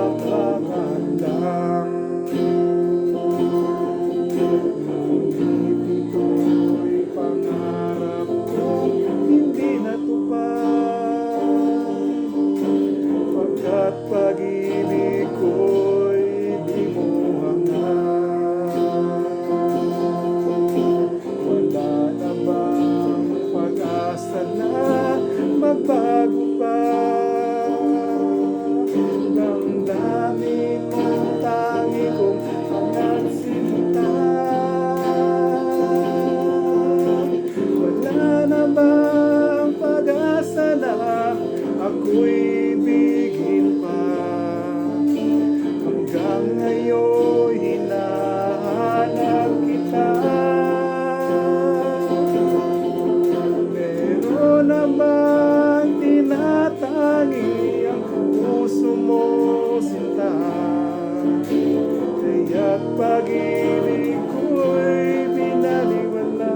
nakakadlang. Ngunit ito'y pangarap kong hindi natupad, pagkat pag-ibig ko'y di mo hangad. Wala na bang pag-asa na magbago pa? Damdamin mong tangi kong angat sinta. Wala na bang pag-asa na ako'y ibigin pa? Hanggang ngayon hinahanap kita. Meron na bang tinatangi ang puso mo, sinta? Kaya't pag-ibig ko'y binaliwala.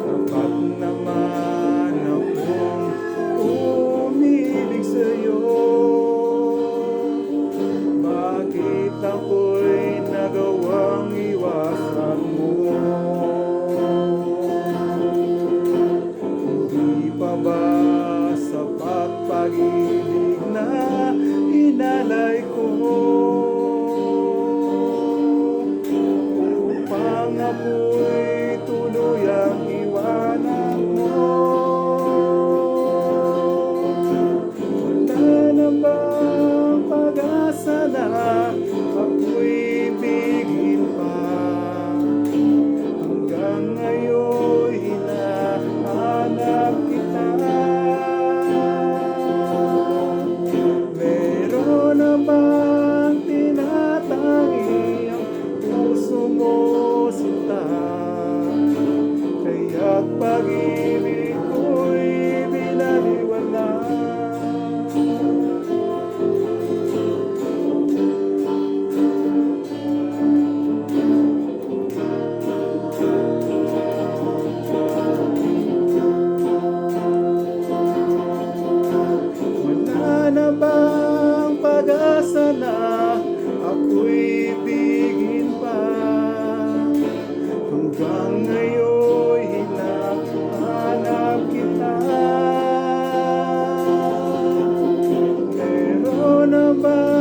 Dapat naman akong umibig sa'yo. Bakit ako'y nagawang iwasan mo? Hindi pa ba sapat pag-ibig na inalay ko upang ako'y tuluyang iwanan mo? Wala na bang pag-asa na ako'y ibigin pa? Hanggang ngayon hinahanap kita. Meron na bang tinatangi ang puso mo, sinta? Kaya't pag-ibig ko'y binaliwala. Wala na bang pag-asa na ako'y ibigin pa? Hanggang ngayon hinahanap kita. Meron na ba